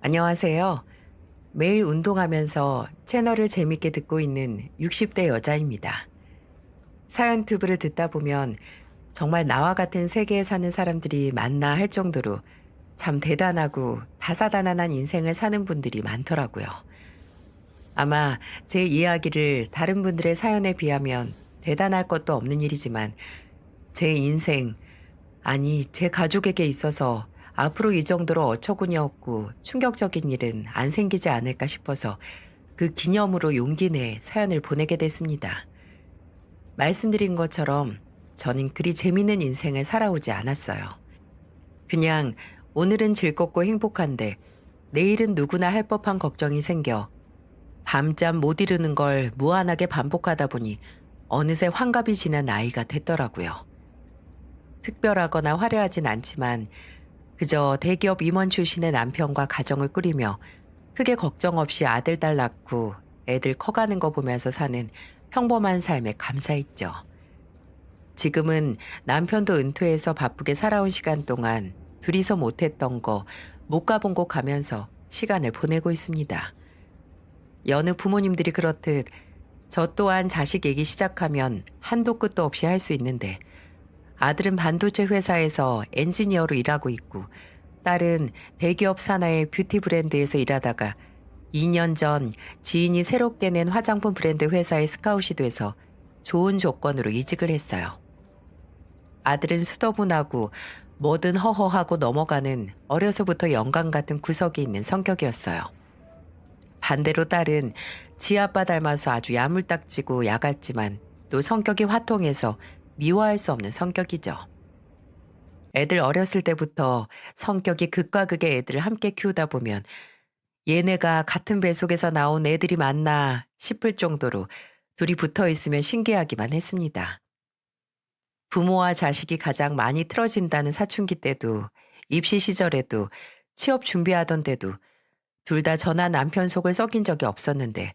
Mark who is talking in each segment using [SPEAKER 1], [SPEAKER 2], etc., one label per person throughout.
[SPEAKER 1] 안녕하세요. 매일 운동하면서 채널을 재밌게 듣고 있는 60대 여자입니다. 사연 튜브를 듣다 보면 정말 나와 같은 세계에 사는 사람들이 많나 할 정도로 참 대단하고 다사다난한 인생을 사는 분들이 많더라고요. 아마 제 이야기를 다른 분들의 사연에 비하면 대단할 것도 없는 일이지만 제 인생, 아니, 제 가족에게 있어서 앞으로 이 정도로 어처구니 없고 충격적인 일은 안 생기지 않을까 싶어서 그 기념으로 용기 내 사연을 보내게 됐습니다. 말씀드린 것처럼 저는 그리 재밌는 인생을 살아오지 않았어요. 그냥 오늘은 즐겁고 행복한데 내일은 누구나 할 법한 걱정이 생겨 밤잠 못 이루는 걸 무한하게 반복하다 보니 어느새 환갑이 지난 나이가 됐더라고요. 특별하거나 화려하진 않지만 그저 대기업 임원 출신의 남편과 가정을 꾸리며 크게 걱정 없이 아들, 딸 낳고 애들 커가는 거 보면서 사는 평범한 삶에 감사했죠. 지금은 남편도 은퇴해서 바쁘게 살아온 시간 동안 둘이서 못했던 거, 못 가본 곳 가면서 시간을 보내고 있습니다. 여느 부모님들이 그렇듯 저 또한 자식 얘기 시작하면 한도 끝도 없이 할 수 있는데 아들은 반도체 회사에서 엔지니어로 일하고 있고 딸은 대기업 산하의 뷰티 브랜드에서 일하다가 2년 전 지인이 새롭게 낸 화장품 브랜드 회사에 스카웃이 돼서 좋은 조건으로 이직을 했어요. 아들은 수더분하고 뭐든 허허하고 넘어가는 어려서부터 영감 같은 구석이 있는 성격이었어요. 반대로 딸은 지아빠 닮아서 아주 야물딱지고 야갈지만 또 성격이 화통해서 미워할 수 없는 성격이죠. 애들 어렸을 때부터 성격이 극과 극의 애들을 함께 키우다 보면 얘네가 같은 뱃속에서 나온 애들이 맞나 싶을 정도로 둘이 붙어 있으면 신기하기만 했습니다. 부모와 자식이 가장 많이 틀어진다는 사춘기 때도 입시 시절에도 취업 준비하던 때도 둘 다 저나 남편 속을 썩인 적이 없었는데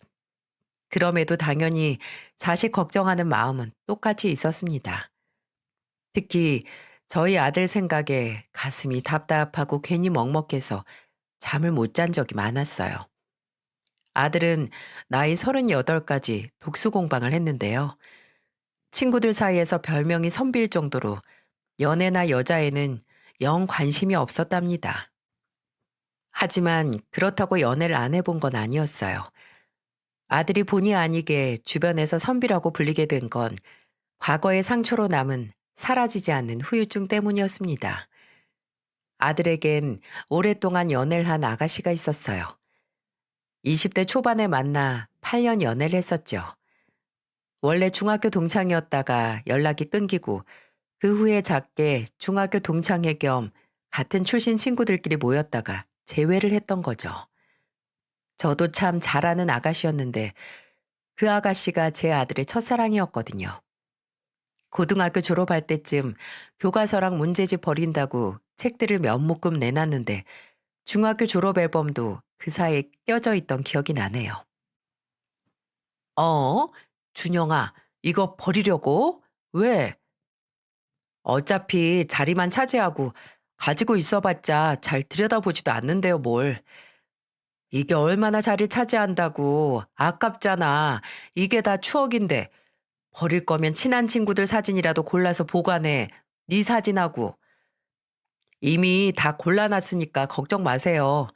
[SPEAKER 1] 그럼에도 당연히 자식 걱정하는 마음은 똑같이 있었습니다. 특히 저희 아들 생각에 가슴이 답답하고 괜히 먹먹해서 잠을 못 잔 적이 많았어요. 아들은 나이 38까지 독수 공방을 했는데요. 친구들 사이에서 별명이 선비일 정도로 연애나 여자에는 영 관심이 없었답니다. 하지만 그렇다고 연애를 안 해본 건 아니었어요. 아들이 본의 아니게 주변에서 선비라고 불리게 된 건 과거의 상처로 남은 사라지지 않는 후유증 때문이었습니다. 아들에겐 오랫동안 연애를 한 아가씨가 있었어요. 20대 초반에 만나 8년 연애를 했었죠. 원래 중학교 동창이었다가 연락이 끊기고 그 후에 작게 중학교 동창회 겸 같은 출신 친구들끼리 모였다가 재회를 했던 거죠. 저도 참 잘하는 아가씨였는데 그 아가씨가 제 아들의 첫사랑이었거든요. 고등학교 졸업할 때쯤 교과서랑 문제집 버린다고 책들을 몇 묶음 내놨는데 중학교 졸업 앨범도 그 사이에 껴져 있던 기억이 나네요. 어? 준영아, 이거 버리려고? 왜? 어차피 자리만 차지하고 가지고 있어봤자 잘 들여다보지도 않는데요, 뭘. 이게 얼마나 자리를 차지한다고. 아깝잖아. 이게 다 추억인데. 버릴 거면 친한 친구들 사진이라도 골라서 보관해. 네 사진하고. 이미 다 골라놨으니까 걱정 마세요.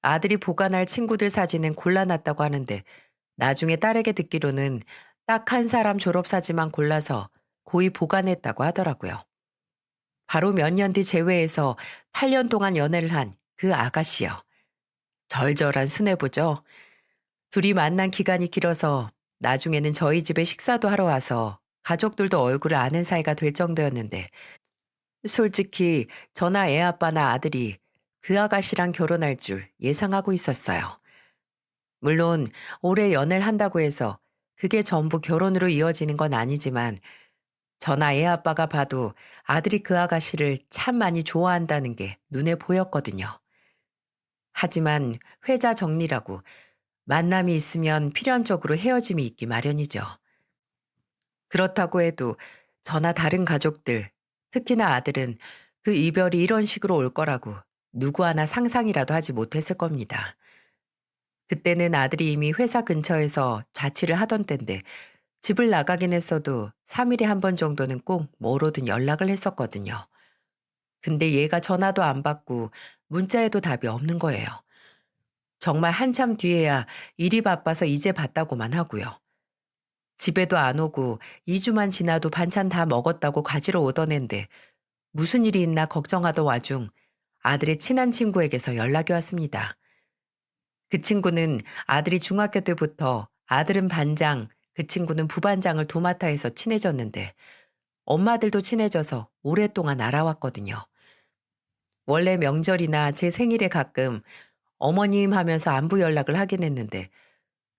[SPEAKER 1] 아들이 보관할 친구들 사진은 골라놨다고 하는데 나중에 딸에게 듣기로는 딱 한 사람 졸업사진만 골라서 고이 보관했다고 하더라고요. 바로 몇 년 뒤 재회해서 8년 동안 연애를 한 그 아가씨요. 절절한 수뇌부죠. 둘이 만난 기간이 길어서 나중에는 저희 집에 식사도 하러 와서 가족들도 얼굴을 아는 사이가 될 정도였는데 솔직히 저나 애 아빠나 아들이 그 아가씨랑 결혼할 줄 예상하고 있었어요. 물론 오래 연애를 한다고 해서 그게 전부 결혼으로 이어지는 건 아니지만 저나 애 아빠가 봐도 아들이 그 아가씨를 참 많이 좋아한다는 게 눈에 보였거든요. 하지만 회자 정리라고 만남이 있으면 필연적으로 헤어짐이 있기 마련이죠. 그렇다고 해도 저나 다른 가족들, 특히나 아들은 그 이별이 이런 식으로 올 거라고 누구 하나 상상이라도 하지 못했을 겁니다. 그때는 아들이 이미 회사 근처에서 자취를 하던 때인데 집을 나가긴 했어도 3일에 한 번 정도는 꼭 뭐로든 연락을 했었거든요. 근데 얘가 전화도 안 받고 문자에도 답이 없는 거예요. 정말 한참 뒤에야 일이 바빠서 이제 봤다고만 하고요. 집에도 안 오고 2주만 지나도 반찬 다 먹었다고 가지러 오던 앤데 무슨 일이 있나 걱정하던 와중 아들의 친한 친구에게서 연락이 왔습니다. 그 친구는 아들이 중학교 때부터 아들은 반장, 그 친구는 부반장을 도맡아 해서 친해졌는데 엄마들도 친해져서 오랫동안 알아왔거든요. 원래 명절이나 제 생일에 가끔 어머님 하면서 안부 연락을 하긴 했는데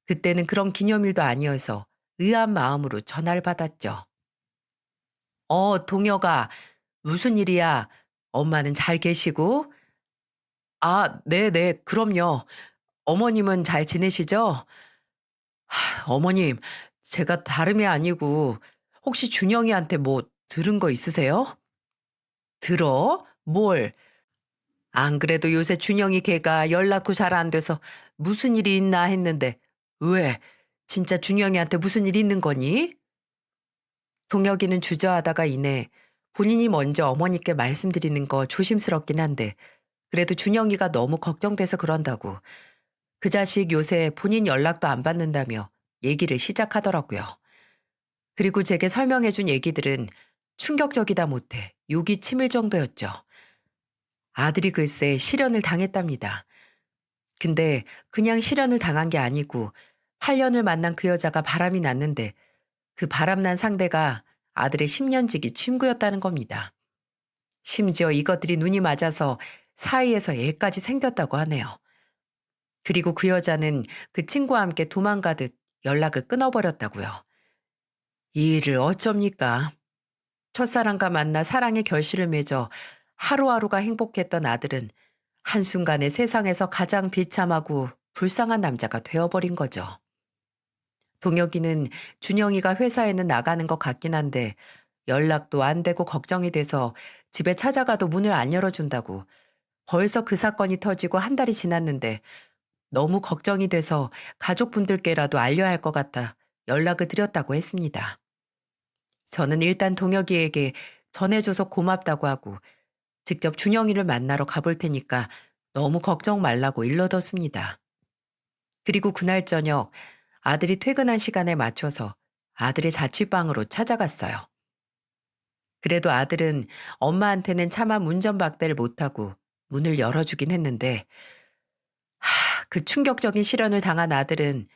[SPEAKER 1] 그때는 그런 기념일도 아니어서 의아한 마음으로 전화를 받았죠. 동혁아, 무슨 일이야? 엄마는 잘 계시고? 아, 네네, 그럼요. 어머님은 잘 지내시죠? 어머님, 제가 다름이 아니고 혹시 준영이한테 뭐 들은 거 있으세요? 들어? 뭘? 안 그래도 요새 준영이 걔가 연락도 잘 안 돼서 무슨 일이 있나 했는데 왜? 진짜 준영이한테 무슨 일 있는 거니? 동혁이는 주저하다가 이내 본인이 먼저 어머니께 말씀드리는 거 조심스럽긴 한데 그래도 준영이가 너무 걱정돼서 그런다고 그 자식 요새 본인 연락도 안 받는다며 얘기를 시작하더라고요. 그리고 제게 설명해준 얘기들은 충격적이다 못해 욕이 치밀 정도였죠. 아들이 글쎄 실연을 당했답니다. 근데 그냥 실연을 당한 게 아니고 8년을 만난 그 여자가 바람이 났는데 그 바람난 상대가 아들의 10년지기 친구였다는 겁니다. 심지어 이것들이 눈이 맞아서 사이에서 애까지 생겼다고 하네요. 그리고 그 여자는 그 친구와 함께 도망가듯 연락을 끊어버렸다고요. 이 일을 어쩝니까? 첫사랑과 만나 사랑의 결실을 맺어 하루하루가 행복했던 아들은 한순간에 세상에서 가장 비참하고 불쌍한 남자가 되어버린 거죠. 동혁이는 준영이가 회사에는 나가는 것 같긴 한데 연락도 안 되고 걱정이 돼서 집에 찾아가도 문을 안 열어준다고 벌써 그 사건이 터지고 한 달이 지났는데 너무 걱정이 돼서 가족분들께라도 알려야 할 것 같아 연락을 드렸다고 했습니다. 저는 일단 동혁이에게 전해줘서 고맙다고 하고 직접 준영이를 만나러 가볼 테니까 너무 걱정 말라고 일러뒀습니다. 그리고 그날 저녁 아들이 퇴근한 시간에 맞춰서 아들의 자취방으로 찾아갔어요. 그래도 아들은 엄마한테는 차마 문전박대를 못하고 문을 열어주긴 했는데 그 충격적인 실연을 당한 아들은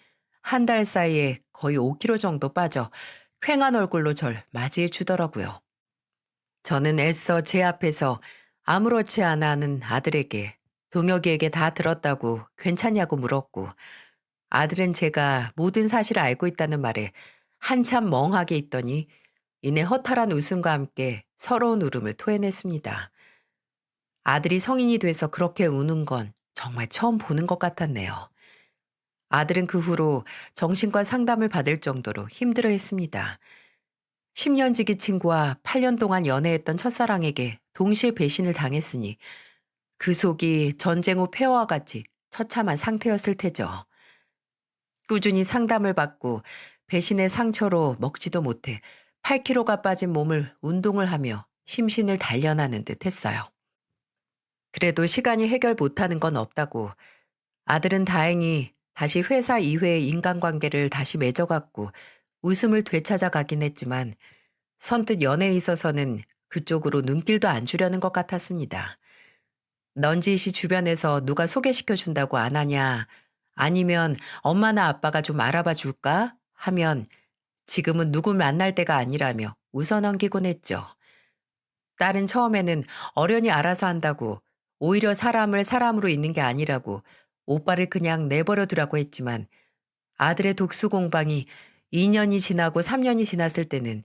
[SPEAKER 1] 한 달 사이에 거의 5kg 정도 빠져 퀭한 얼굴로 절 맞이해 주더라고요. 저는 애써 제 앞에서 아무렇지 않아 하는 아들에게 동혁이에게 다 들었다고 괜찮냐고 물었고 아들은 제가 모든 사실을 알고 있다는 말에 한참 멍하게 있더니 이내 허탈한 웃음과 함께 서러운 울음을 토해냈습니다. 아들이 성인이 돼서 그렇게 우는 건 정말 처음 보는 것 같았네요. 아들은 그 후로 정신과 상담을 받을 정도로 힘들어했습니다. 10년지기 친구와 8년 동안 연애했던 첫사랑에게 동시에 배신을 당했으니 그 속이 전쟁 후 폐허와 같이 처참한 상태였을 테죠. 꾸준히 상담을 받고 배신의 상처로 먹지도 못해 8kg가 빠진 몸을 운동을 하며 심신을 단련하는 듯 했어요. 그래도 시간이 해결 못하는 건 없다고 아들은 다행히 다시 회사 이외의 인간관계를 다시 맺어갔고 웃음을 되찾아가긴 했지만 선뜻 연애에 있어서는 그쪽으로 눈길도 안 주려는 것 같았습니다. 넌지시 주변에서 누가 소개시켜 준다고 안 하냐 아니면 엄마나 아빠가 좀 알아봐 줄까 하면 지금은 누구 만날 때가 아니라며 웃어 넘기곤 했죠. 딸은 처음에는 어련히 알아서 한다고 오히려 사람을 사람으로 있는 게 아니라고 오빠를 그냥 내버려 두라고 했지만 아들의 독수 공방이 2년이 지나고 3년이 지났을 때는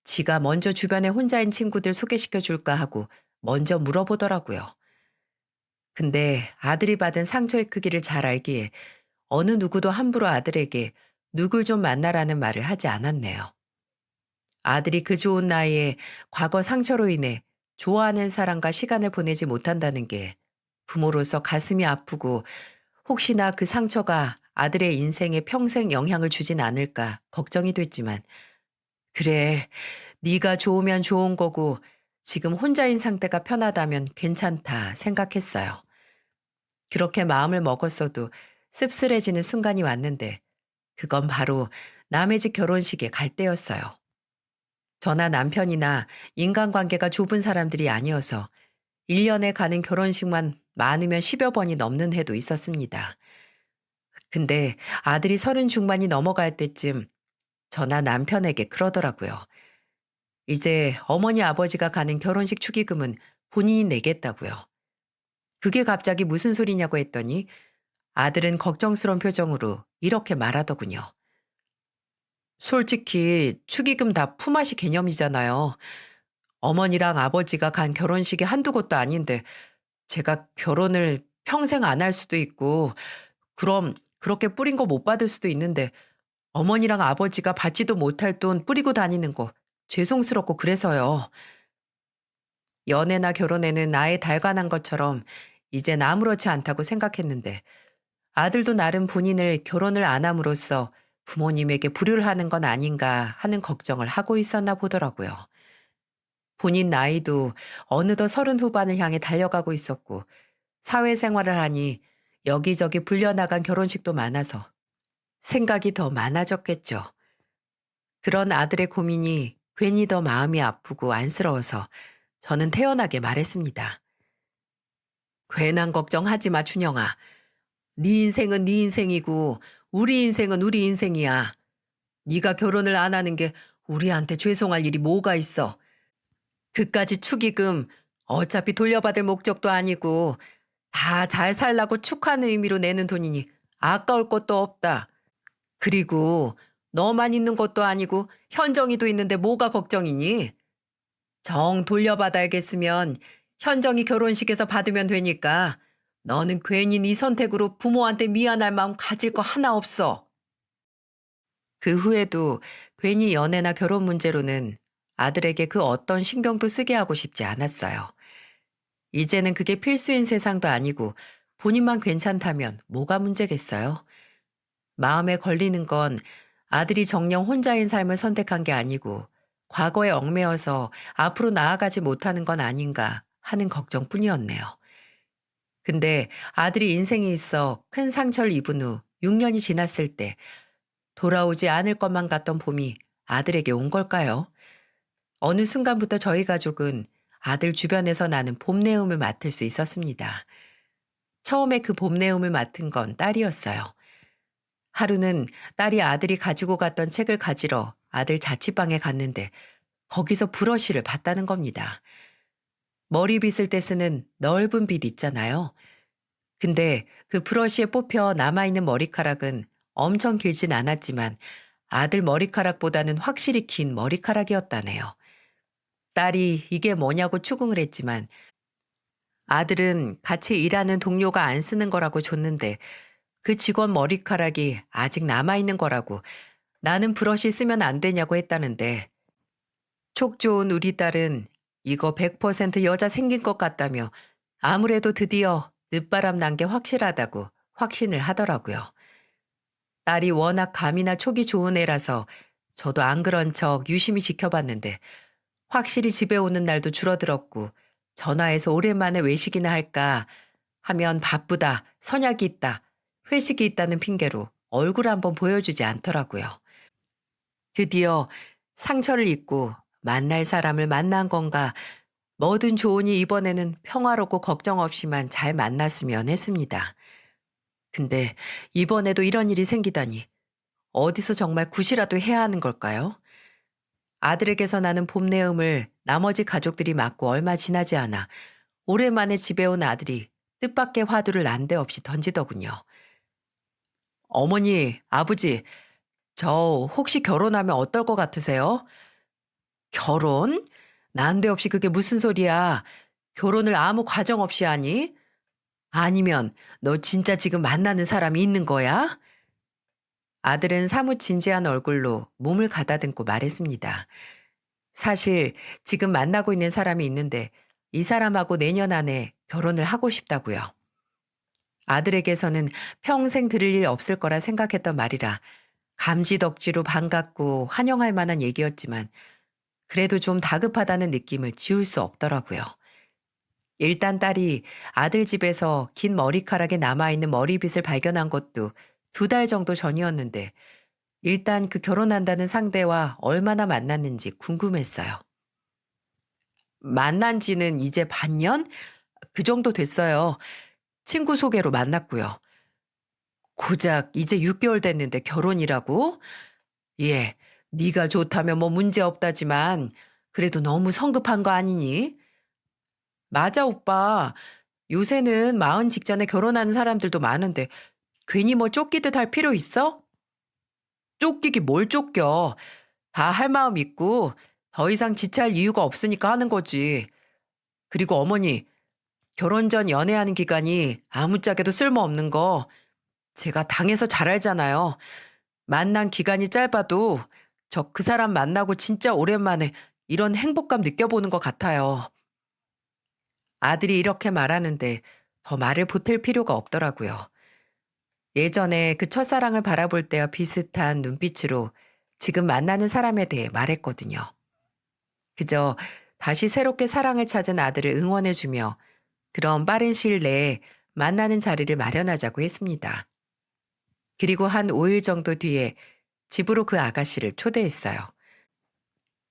[SPEAKER 1] 지가 먼저 주변에 혼자인 친구들 소개시켜 줄까 하고 먼저 물어보더라고요. 근데 아들이 받은 상처의 크기를 잘 알기에 어느 누구도 함부로 아들에게 누굴 좀 만나라는 말을 하지 않았네요. 아들이 그 좋은 나이에 과거 상처로 인해 좋아하는 사람과 시간을 보내지 못한다는 게 부모로서 가슴이 아프고 혹시나 그 상처가 아들의 인생에 평생 영향을 주진 않을까 걱정이 됐지만 그래, 네가 좋으면 좋은 거고 지금 혼자인 상태가 편하다면 괜찮다 생각했어요. 그렇게 마음을 먹었어도 씁쓸해지는 순간이 왔는데 그건 바로 남의 집 결혼식에 갈 때였어요. 저나 남편이나 인간관계가 좁은 사람들이 아니어서 1년에 가는 결혼식만 많으면 10여 번이 넘는 해도 있었습니다. 근데 아들이 30 중반이 넘어갈 때쯤 저나 남편에게 그러더라고요. 이제 어머니 아버지가 가는 결혼식 축의금은 본인이 내겠다고요. 그게 갑자기 무슨 소리냐고 했더니 아들은 걱정스러운 표정으로 이렇게 말하더군요. 솔직히 축의금 다 품앗이 개념이잖아요. 어머니랑 아버지가 간 결혼식이 한두 곳도 아닌데 제가 결혼을 평생 안 할 수도 있고 그럼 그렇게 뿌린 거 못 받을 수도 있는데 어머니랑 아버지가 받지도 못할 돈 뿌리고 다니는 거 죄송스럽고 그래서요. 연애나 결혼에는 나의 달관한 것처럼 이젠 아무렇지 않다고 생각했는데 아들도 나름 본인을 결혼을 안 함으로써 부모님에게 불효를 하는 건 아닌가 하는 걱정을 하고 있었나 보더라고요. 본인 나이도 어느덧 30 후반을 향해 달려가고 있었고 사회생활을 하니 여기저기 불려나간 결혼식도 많아서 생각이 더 많아졌겠죠. 그런 아들의 고민이 괜히 더 마음이 아프고 안쓰러워서 저는 태연하게 말했습니다. 괜한 걱정하지 마, 준영아. 네 인생은 네 인생이고 우리 인생은 우리 인생이야. 네가 결혼을 안 하는 게 우리한테 죄송할 일이 뭐가 있어. 그까지 축의금 어차피 돌려받을 목적도 아니고 다 잘 살라고 축하하는 의미로 내는 돈이니 아까울 것도 없다. 그리고 너만 있는 것도 아니고 현정이도 있는데 뭐가 걱정이니? 정 돌려받아야겠으면 현정이 결혼식에서 받으면 되니까 너는 괜히 네 선택으로 부모한테 미안할 마음 가질 거 하나 없어. 그 후에도 괜히 연애나 결혼 문제로는 아들에게 그 어떤 신경도 쓰게 하고 싶지 않았어요. 이제는 그게 필수인 세상도 아니고 본인만 괜찮다면 뭐가 문제겠어요? 마음에 걸리는 건 아들이 정녕 혼자인 삶을 선택한 게 아니고 과거에 얽매여서 앞으로 나아가지 못하는 건 아닌가 하는 걱정뿐이었네요. 근데 아들이 인생에 있어 큰 상처를 입은 후 6년이 지났을 때 돌아오지 않을 것만 같던 봄이 아들에게 온 걸까요? 어느 순간부터 저희 가족은 아들 주변에서 나는 봄내음을 맡을 수 있었습니다. 처음에 그 봄내음을 맡은 건 딸이었어요. 하루는 딸이 아들이 가지고 갔던 책을 가지러 아들 자취방에 갔는데 거기서 브러쉬를 봤다는 겁니다. 머리 빗을 때 쓰는 넓은 빗 있잖아요. 근데 그 브러쉬에 뽑혀 남아있는 머리카락은 엄청 길진 않았지만 아들 머리카락보다는 확실히 긴 머리카락이었다네요. 딸이 이게 뭐냐고 추궁을 했지만 아들은 같이 일하는 동료가 안 쓰는 거라고 줬는데 그 직원 머리카락이 아직 남아있는 거라고 나는 브러쉬 쓰면 안 되냐고 했다는데 촉 좋은 우리 딸은 이거 100% 여자 생긴 것 같다며 아무래도 드디어 늦바람 난 게 확실하다고 확신을 하더라고요. 딸이 워낙 감이나 촉이 좋은 애라서 저도 안 그런 척 유심히 지켜봤는데 확실히 집에 오는 날도 줄어들었고 전화해서 오랜만에 외식이나 할까 하면 바쁘다, 선약이 있다, 회식이 있다는 핑계로 얼굴 한번 보여주지 않더라고요. 드디어 상처를 잊고 만날 사람을 만난 건가 뭐든 좋으니 이번에는 평화롭고 걱정 없이만 잘 만났으면 했습니다. 근데 이번에도 이런 일이 생기다니 어디서 정말 굿이라도 해야 하는 걸까요? 아들에게서 나는 봄내음을 나머지 가족들이 맞고 얼마 지나지 않아 오랜만에 집에 온 아들이 뜻밖의 화두를 난데없이 던지더군요. 어머니, 아버지, 저 혹시 결혼하면 어떨 것 같으세요? 결혼? 난데없이 그게 무슨 소리야? 결혼을 아무 과정 없이 하니? 아니면 너 진짜 지금 만나는 사람이 있는 거야? 아들은 사뭇 진지한 얼굴로 몸을 가다듬고 말했습니다. 사실 지금 만나고 있는 사람이 있는데 이 사람하고 내년 안에 결혼을 하고 싶다고요. 아들에게서는 평생 들을 일 없을 거라 생각했던 말이라 감지덕지로 반갑고 환영할 만한 얘기였지만 그래도 좀 다급하다는 느낌을 지울 수 없더라고요. 일단 딸이 아들 집에서 긴 머리카락에 남아있는 머리빗을 발견한 것도 2달 정도 전이었는데 일단 그 결혼한다는 상대와 얼마나 만났는지 궁금했어요. 만난 지는 이제 반년? 그 정도 됐어요. 친구 소개로 만났고요. 고작 이제 6개월 됐는데 결혼이라고? 예, 네가 좋다면 뭐 문제 없다지만 그래도 너무 성급한 거 아니니? 맞아, 오빠. 요새는 마흔 직전에 결혼하는 사람들도 많은데 괜히 뭐 쫓기듯 할 필요 있어? 쫓기기 뭘 쫓겨. 다 할 마음 있고 더 이상 지체할 이유가 없으니까 하는 거지. 그리고 어머니, 결혼 전 연애하는 기간이 아무짝에도 쓸모없는 거 제가 당해서 잘 알잖아요. 만난 기간이 짧아도 저 그 사람 만나고 진짜 오랜만에 이런 행복감 느껴보는 것 같아요. 아들이 이렇게 말하는데 더 말을 보탤 필요가 없더라고요. 예전에 그 첫사랑을 바라볼 때와 비슷한 눈빛으로 지금 만나는 사람에 대해 말했거든요. 그저 다시 새롭게 사랑을 찾은 아들을 응원해주며 그런 빠른 시일 내에 만나는 자리를 마련하자고 했습니다. 그리고 한 5일 정도 뒤에 집으로 그 아가씨를 초대했어요.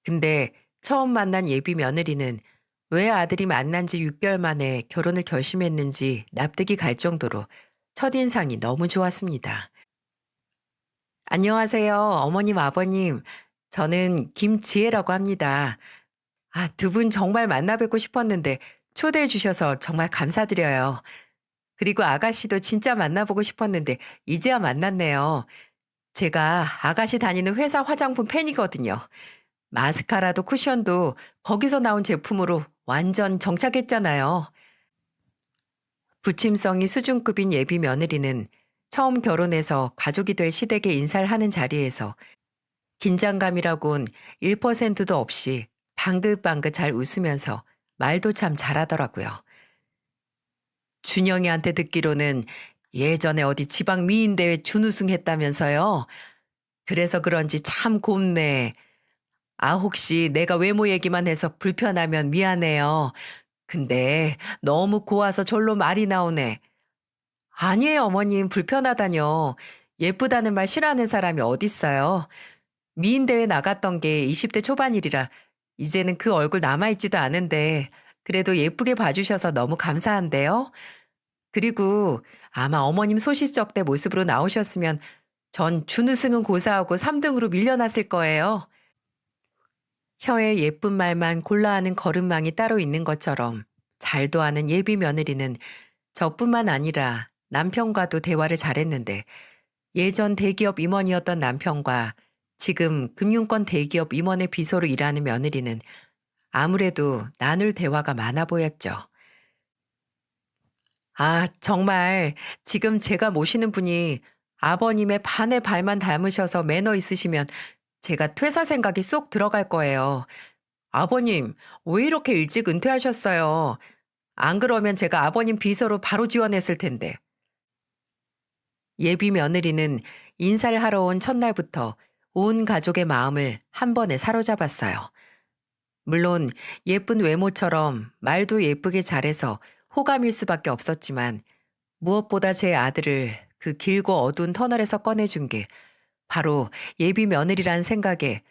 [SPEAKER 1] 근데 처음 만난 예비 며느리는 왜 아들이 만난 지 6개월 만에 결혼을 결심했는지 납득이 갈 정도로 첫인상이 너무 좋았습니다. 안녕하세요, 어머님, 아버님. 저는 김지혜라고 합니다. 아, 두 분 정말 만나 뵙고 싶었는데 초대해 주셔서 정말 감사드려요. 그리고 아가씨도 진짜 만나보고 싶었는데 이제야 만났네요. 제가 아가씨 다니는 회사 화장품 팬이거든요. 마스카라도 쿠션도 거기서 나온 제품으로 완전 정착했잖아요. 부침성이 수준급인 예비 며느리는 처음 결혼해서 가족이 될 시댁에 인사를 하는 자리에서 긴장감이라곤 1%도 없이 방긋방긋 잘 웃으면서 말도 참 잘하더라고요. 준영이한테 듣기로는 예전에 어디 지방 미인대회 준우승했다면서요. 그래서 그런지 참 곱네. 아, 혹시 내가 외모 얘기만 해서 불편하면 미안해요. 근데 너무 고와서 절로 말이 나오네. 아니에요, 어머님. 불편하다뇨. 예쁘다는 말 싫어하는 사람이 어딨어요. 미인대회 나갔던 게 20대 초반이라 이제는 그 얼굴 남아있지도 않은데 그래도 예쁘게 봐주셔서 너무 감사한데요. 그리고 아마 어머님 소시적 때 모습으로 나오셨으면 전 준우승은 고사하고 3등으로 밀려났을 거예요. 혀에 예쁜 말만 골라 하는 걸음망이 따로 있는 것처럼 잘도 아는 예비 며느리는 저뿐만 아니라 남편과도 대화를 잘했는데 예전 대기업 임원이었던 남편과 지금 금융권 대기업 임원의 비서로 일하는 며느리는 아무래도 나눌 대화가 많아 보였죠. 아, 정말 지금 제가 모시는 분이 아버님의 반의 발만 닮으셔서 매너 있으시면 제가 퇴사 생각이 쏙 들어갈 거예요. 아버님, 왜 이렇게 일찍 은퇴하셨어요? 안 그러면 제가 아버님 비서로 바로 지원했을 텐데. 예비 며느리는 인사를 하러 온 첫날부터 온 가족의 마음을 한 번에 사로잡았어요. 물론 예쁜 외모처럼 말도 예쁘게 잘해서 호감일 수밖에 없었지만 무엇보다 제 아들을 그 길고 어두운 터널에서 꺼내준 게 바로 예비 며느리란 생각에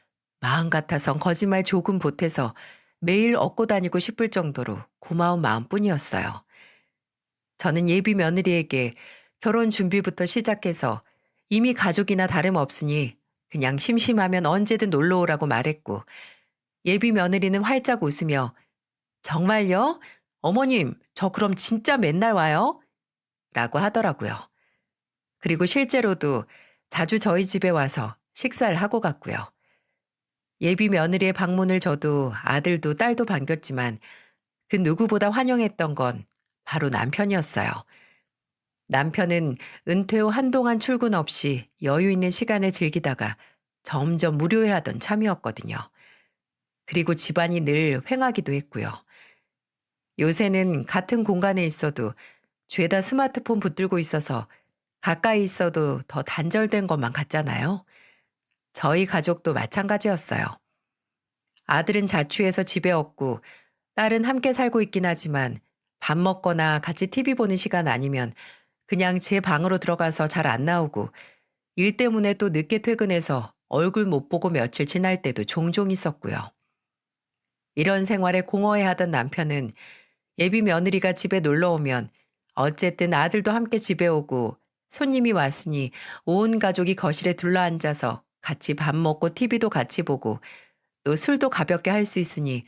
[SPEAKER 1] 마음 같아선 거짓말 조금 보태서 매일 얻고 다니고 싶을 정도로 고마운 마음뿐이었어요. 저는 예비 며느리에게 결혼 준비부터 시작해서 이미 가족이나 다름없으니 그냥 심심하면 언제든 놀러 오라고 말했고 예비 며느리는 활짝 웃으며 정말요? 어머님, 저 그럼 진짜 맨날 와요? 라고 하더라고요. 그리고 실제로도 자주 저희 집에 와서 식사를 하고 갔고요. 예비 며느리의 방문을 저도 아들도 딸도 반겼지만 그 누구보다 환영했던 건 바로 남편이었어요. 남편은 은퇴 후 한동안 출근 없이 여유 있는 시간을 즐기다가 점점 무료해하던 참이었거든요. 그리고 집안이 늘 횡하기도 했고요. 요새는 같은 공간에 있어도 죄다 스마트폰 붙들고 있어서 가까이 있어도 더 단절된 것만 같잖아요. 저희 가족도 마찬가지였어요. 아들은 자취해서 집에 없고 딸은 함께 살고 있긴 하지만 밥 먹거나 같이 TV 보는 시간 아니면 그냥 제 방으로 들어가서 잘 안 나오고 일 때문에 또 늦게 퇴근해서 얼굴 못 보고 며칠 지날 때도 종종 있었고요. 이런 생활에 공허해하던 남편은 예비 며느리가 집에 놀러 오면 어쨌든 아들도 함께 집에 오고 손님이 왔으니 온 가족이 거실에 둘러앉아서 같이 밥 먹고 TV도 같이 보고 또 술도 가볍게 할 수 있으니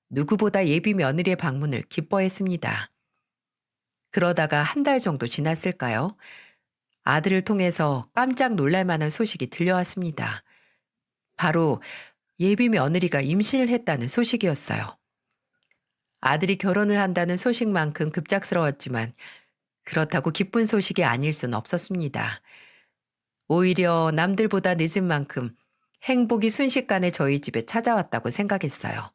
[SPEAKER 1] 누구보다 예비 며느리의 방문을 기뻐했습니다. 그러다가 한 달 정도 지났을까요? 아들을 통해서 깜짝 놀랄 만한 소식이 들려왔습니다. 바로 예비 며느리가 임신을 했다는 소식이었어요. 아들이 결혼을 한다는 소식만큼 급작스러웠지만 그렇다고 기쁜 소식이 아닐 순 없었습니다. 오히려 남들보다 늦은 만큼 행복이 순식간에 저희 집에 찾아왔다고 생각했어요.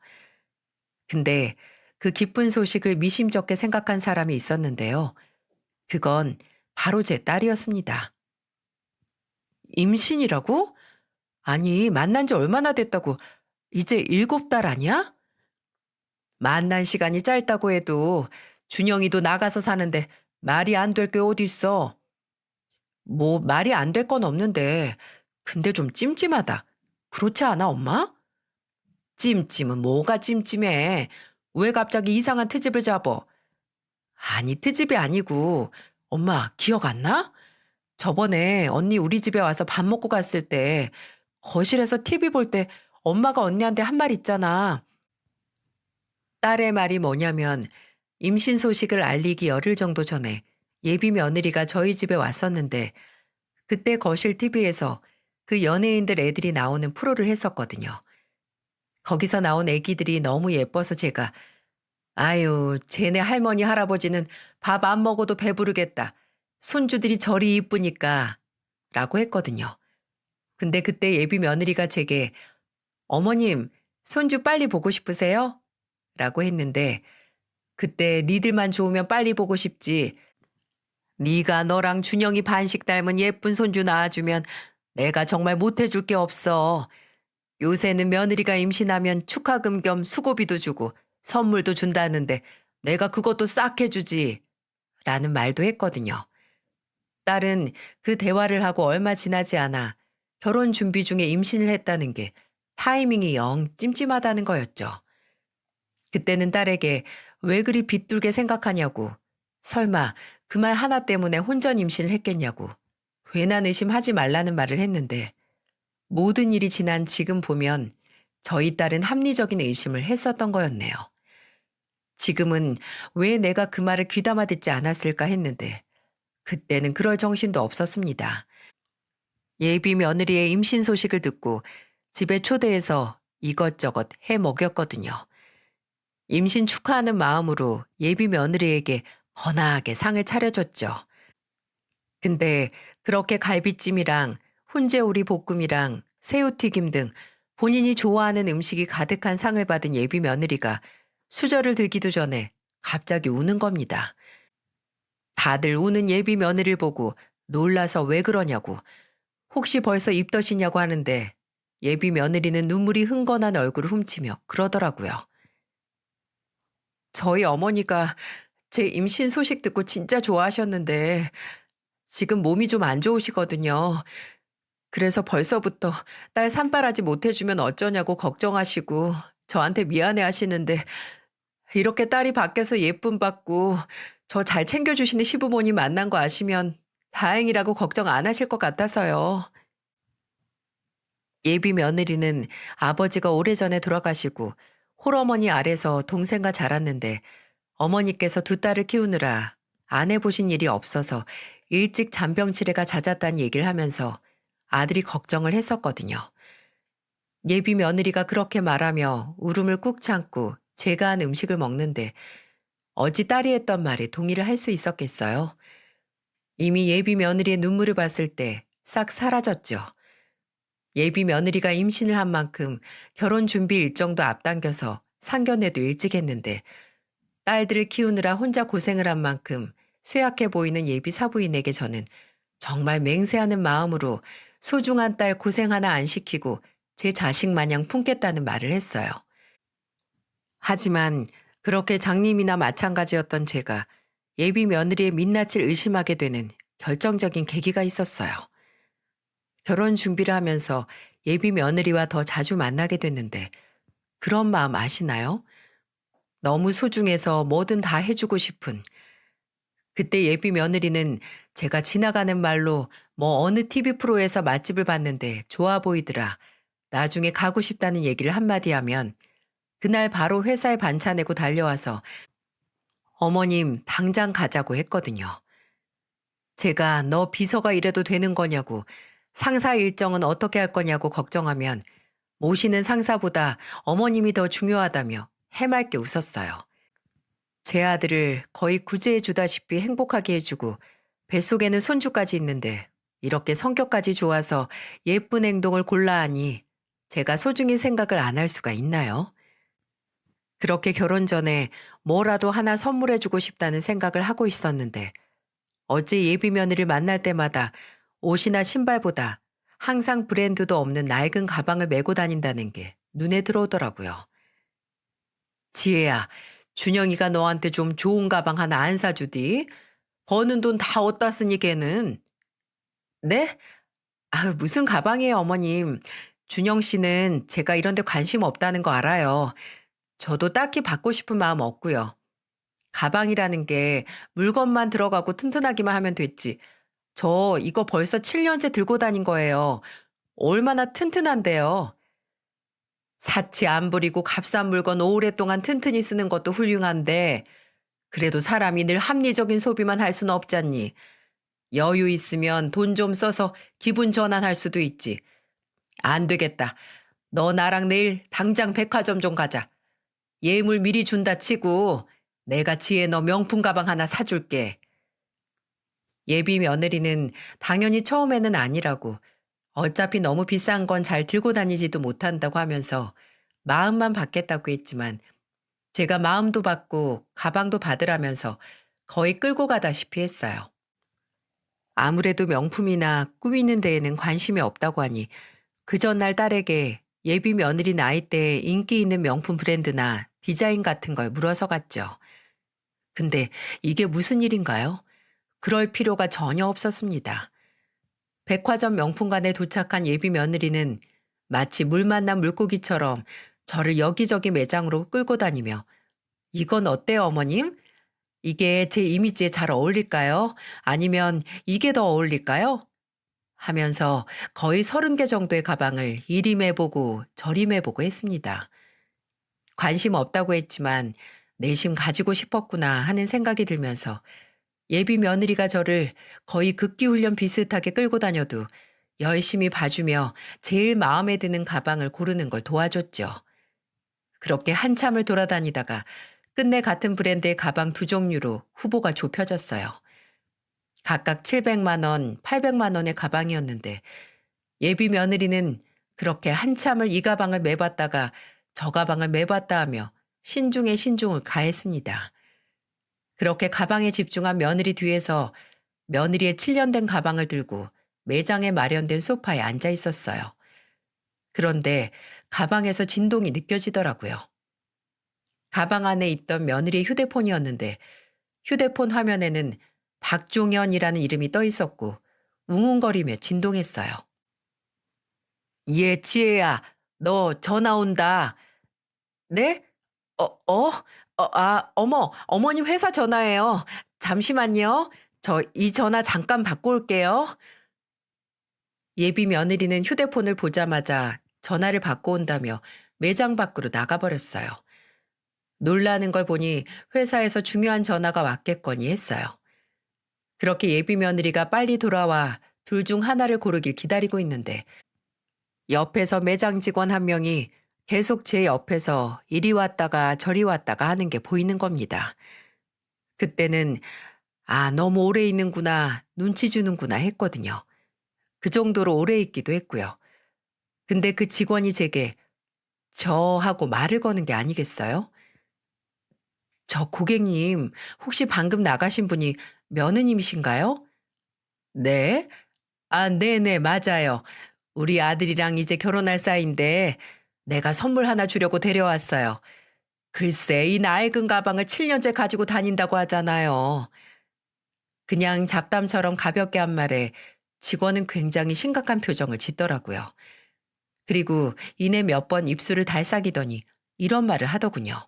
[SPEAKER 1] 근데 그 기쁜 소식을 미심쩍게 생각한 사람이 있었는데요. 그건 바로 제 딸이었습니다. 임신이라고? 아니, 만난 지 얼마나 됐다고. 이제 7달 아니야? 만난 시간이 짧다고 해도 준영이도 나가서 사는데 말이 안 될 게 어딨어. 뭐 말이 안 될 건 없는데 근데 좀 찜찜하다. 그렇지 않아, 엄마? 찜찜은 뭐가 찜찜해. 왜 갑자기 이상한 트집을 잡어? 아니, 트집이 아니고 엄마 기억 안 나? 저번에 언니 우리 집에 와서 밥 먹고 갔을 때 거실에서 TV 볼 때 엄마가 언니한테 한 말 있잖아. 딸의 말이 뭐냐면 임신 소식을 알리기 열흘 정도 전에 예비 며느리가 저희 집에 왔었는데 그때 거실 TV에서 그 연예인들 애들이 나오는 프로를 했었거든요. 거기서 나온 애기들이 너무 예뻐서 제가 아유, 쟤네 할머니 할아버지는 밥 안 먹어도 배부르겠다. 손주들이 저리 이쁘니까 라고 했거든요. 근데 그때 예비 며느리가 제게 어머님, 손주 빨리 보고 싶으세요? 라고 했는데 그때 니들만 좋으면 빨리 보고 싶지. 네가 너랑 준영이 반씩 닮은 예쁜 손주 낳아주면 내가 정말 못해줄 게 없어. 요새는 며느리가 임신하면 축하금 겸 수고비도 주고 선물도 준다는데 내가 그것도 싹 해주지. 라는 말도 했거든요. 딸은 그 대화를 하고 얼마 지나지 않아 결혼 준비 중에 임신을 했다는 게 타이밍이 영 찜찜하다는 거였죠. 그때는 딸에게 왜 그리 빗둘게 생각하냐고, 설마 그 말 하나 때문에 혼전 임신을 했겠냐고, 괜한 의심하지 말라는 말을 했는데 모든 일이 지난 지금 보면 저희 딸은 합리적인 의심을 했었던 거였네요. 지금은 왜 내가 그 말을 귀담아 듣지 않았을까 했는데 그때는 그럴 정신도 없었습니다. 예비 며느리의 임신 소식을 듣고 집에 초대해서 이것저것 해 먹였거든요. 임신 축하하는 마음으로 예비 며느리에게 거나하게 상을 차려줬죠. 근데 그렇게 갈비찜이랑 훈제오리 볶음이랑 새우튀김 등 본인이 좋아하는 음식이 가득한 상을 받은 예비 며느리가 수저를 들기도 전에 갑자기 우는 겁니다. 다들 우는 예비 며느리를 보고 놀라서 왜 그러냐고, 혹시 벌써 입덧이냐고 하는데 예비 며느리는 눈물이 흥건한 얼굴을 훔치며 그러더라고요. 저희 어머니가 제 임신 소식 듣고 진짜 좋아하셨는데 지금 몸이 좀 안 좋으시거든요. 그래서 벌써부터 딸 산발하지 못해주면 어쩌냐고 걱정하시고 저한테 미안해 하시는데 이렇게 딸이 밖에서 예쁨 받고 저 잘 챙겨주시는 시부모님 만난 거 아시면 다행이라고 걱정 안 하실 것 같아서요. 예비 며느리는 아버지가 오래전에 돌아가시고 홀어머니 아래서 동생과 자랐는데 어머니께서 두 딸을 키우느라 안 해보신 일이 없어서 일찍 잔병 치레가 잦았다는 얘기를 하면서 아들이 걱정을 했었거든요. 예비 며느리가 그렇게 말하며 울음을 꾹 참고 제가 한 음식을 먹는데 어찌 딸이 했던 말에 동의를 할 수 있었겠어요? 이미 예비 며느리의 눈물을 봤을 때 싹 사라졌죠. 예비 며느리가 임신을 한 만큼 결혼 준비 일정도 앞당겨서 상견례도 일찍 했는데 딸들을 키우느라 혼자 고생을 한 만큼 쇠약해 보이는 예비 사부인에게 저는 정말 맹세하는 마음으로 소중한 딸 고생 하나 안 시키고 제 자식 마냥 품겠다는 말을 했어요. 하지만 그렇게 장님이나 마찬가지였던 제가 예비 며느리의 민낯을 의심하게 되는 결정적인 계기가 있었어요. 결혼 준비를 하면서 예비 며느리와 더 자주 만나게 됐는데 그런 마음 아시나요? 너무 소중해서 뭐든 다 해주고 싶은. 그때 예비 며느리는 제가 지나가는 말로 뭐 어느 TV 프로에서 맛집을 봤는데 좋아 보이더라. 나중에 가고 싶다는 얘기를 한마디 하면 그날 바로 회사에 반차 내고 달려와서 어머님 당장 가자고 했거든요. 제가 너 비서가 이래도 되는 거냐고 상사 일정은 어떻게 할 거냐고 걱정하면 모시는 상사보다 어머님이 더 중요하다며 해맑게 웃었어요. 제 아들을 거의 구제해 주다시피 행복하게 해주고 뱃속에는 손주까지 있는데 이렇게 성격까지 좋아서 예쁜 행동을 골라 하니 제가 소중히 생각을 안 할 수가 있나요? 그렇게 결혼 전에 뭐라도 하나 선물해주고 싶다는 생각을 하고 있었는데 어제 예비 며느리를 만날 때마다 옷이나 신발보다 항상 브랜드도 없는 낡은 가방을 메고 다닌다는 게 눈에 들어오더라고요. 지혜야, 준영이가 너한테 좀 좋은 가방 하나 안 사주디? 버는 돈 다 어디다 쓰니 걔는? 네? 아유, 무슨 가방이에요, 어머님. 준영 씨는 제가 이런 데 관심 없다는 거 알아요. 저도 딱히 받고 싶은 마음 없고요. 가방이라는 게 물건만 들어가고 튼튼하기만 하면 됐지. 저 이거 벌써 7년째 들고 다닌 거예요. 얼마나 튼튼한데요. 사치 안 부리고 값싼 물건 오랫동안 튼튼히 쓰는 것도 훌륭한데 그래도 사람이 늘 합리적인 소비만 할 수는 없잖니. 여유 있으면 돈 좀 써서 기분 전환할 수도 있지. 안 되겠다. 너 나랑 내일 당장 백화점 좀 가자. 예물 미리 준다 치고 내가 지혜 너 명품 가방 하나 사줄게. 예비 며느리는 당연히 처음에는 아니라고 어차피 너무 비싼 건 잘 들고 다니지도 못한다고 하면서 마음만 받겠다고 했지만 제가 마음도 받고 가방도 받으라면서 거의 끌고 가다시피 했어요. 아무래도 명품이나 꾸미는 데에는 관심이 없다고 하니 그 전날 딸에게 예비 며느리 나이대에 인기 있는 명품 브랜드나 디자인 같은 걸 물어서 갔죠. 근데 이게 무슨 일인가요? 그럴 필요가 전혀 없었습니다. 백화점 명품관에 도착한 예비 며느리는 마치 물 만난 물고기처럼 저를 여기저기 매장으로 끌고 다니며 이건 어때요, 어머님? 이게 제 이미지에 잘 어울릴까요? 아니면 이게 더 어울릴까요? 하면서 거의 30개 정도의 가방을 이리 매보고 저리 매보고 했습니다. 관심 없다고 했지만 내심 가지고 싶었구나 하는 생각이 들면서 예비 며느리가 저를 거의 극기훈련 비슷하게 끌고 다녀도 열심히 봐주며 제일 마음에 드는 가방을 고르는 걸 도와줬죠. 그렇게 한참을 돌아다니다가 끝내 같은 브랜드의 가방 두 종류로 후보가 좁혀졌어요. 각각 700만 원, 800만 원의 가방이었는데 예비 며느리는 그렇게 한참을 이 가방을 매봤다가 저 가방을 매봤다 하며 신중에 신중을 가했습니다. 그렇게 가방에 집중한 며느리 뒤에서 며느리의 7년 된 가방을 들고 매장에 마련된 소파에 앉아 있었어요. 그런데 가방에서 진동이 느껴지더라고요. 가방 안에 있던 며느리의 휴대폰이었는데 휴대폰 화면에는 박종현이라는 이름이 떠 있었고 웅웅거리며 진동했어요. 예, 지혜야, 너 전화 온다. 네? 어머님 회사 전화예요. 잠시만요. 저 이 전화 잠깐 받고 올게요. 예비 며느리는 휴대폰을 보자마자 전화를 받고 온다며 매장 밖으로 나가버렸어요. 놀라는 걸 보니 회사에서 중요한 전화가 왔겠거니 했어요. 그렇게 예비 며느리가 빨리 돌아와 둘 중 하나를 고르길 기다리고 있는데 옆에서 매장 직원 한 명이 계속 제 옆에서 이리 왔다가 저리 왔다가 하는 게 보이는 겁니다. 그때는 아, 너무 오래 있는구나, 눈치 주는구나 했거든요. 그 정도로 오래 있기도 했고요. 근데 그 직원이 제게 저 하고 말을 거는 게 아니겠어요? 저 고객님, 혹시 방금 나가신 분이 며느님이신가요? 네. 아, 네네, 맞아요. 우리 아들이랑 이제 결혼할 사이인데 내가 선물 하나 주려고 데려왔어요. 글쎄, 이 낡은 가방을 7년째 가지고 다닌다고 하잖아요. 그냥 잡담처럼 가볍게 한 말에 직원은 굉장히 심각한 표정을 짓더라고요. 그리고 이내 몇 번 입술을 달싹이더니 이런 말을 하더군요.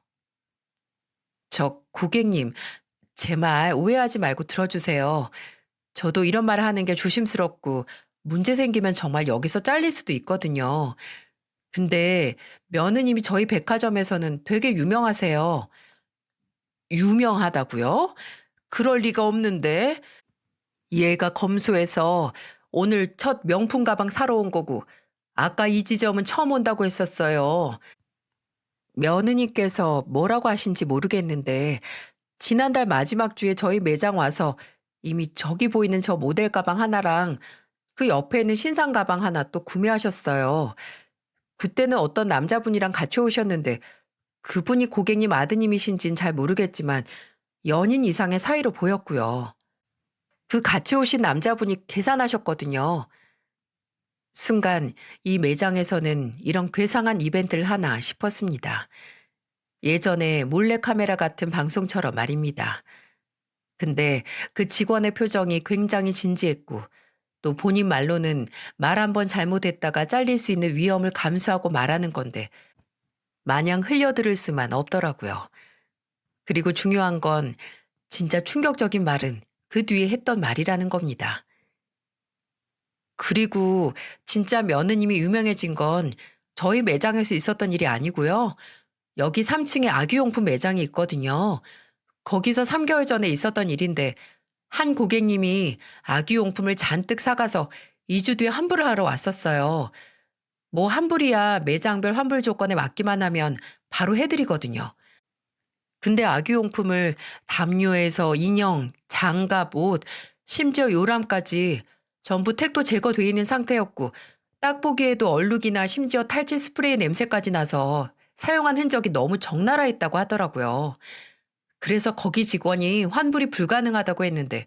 [SPEAKER 1] 저 고객님, 제 말 오해하지 말고 들어주세요. 저도 이런 말을 하는 게 조심스럽고 문제 생기면 정말 여기서 잘릴 수도 있거든요. 근데 며느님이 저희 백화점에서는 되게 유명하세요. 유명하다고요? 그럴 리가 없는데. 얘가 검소해서 오늘 첫 명품 가방 사러 온 거고 아까 이 지점은 처음 온다고 했었어요. 며느님께서 뭐라고 하신지 모르겠는데 지난달 마지막 주에 저희 매장 와서 이미 저기 보이는 저 모델 가방 하나랑 그 옆에 있는 신상 가방 하나 또 구매하셨어요. 그때는 어떤 남자분이랑 같이 오셨는데 그분이 고객님 아드님이신진 잘 모르겠지만 연인 이상의 사이로 보였고요. 그 같이 오신 남자분이 계산하셨거든요. 순간 이 매장에서는 이런 괴상한 이벤트를 하나 싶었습니다. 예전에 몰래카메라 같은 방송처럼 말입니다. 근데 그 직원의 표정이 굉장히 진지했고 또 본인 말로는 말 한 번 잘못했다가 잘릴 수 있는 위험을 감수하고 말하는 건데 마냥 흘려들을 수만 없더라고요. 그리고 중요한 건 진짜 충격적인 말은 그 뒤에 했던 말이라는 겁니다. 그리고 진짜 며느님이 유명해진 건 저희 매장에서 있었던 일이 아니고요. 여기 3층에 아기용품 매장이 있거든요. 거기서 3개월 전에 있었던 일인데 한 고객님이 아기용품을 잔뜩 사가서 2주 뒤에 환불을 하러 왔었어요. 뭐 환불이야 매장별 환불 조건에 맞기만 하면 바로 해드리거든요. 근데 아기용품을 담요에서 인형, 장갑, 옷, 심지어 요람까지 전부 택도 제거돼 있는 상태였고 딱 보기에도 얼룩이나 심지어 탈취 스프레이 냄새까지 나서 사용한 흔적이 너무 적나라했다고 하더라고요. 그래서 거기 직원이 환불이 불가능하다고 했는데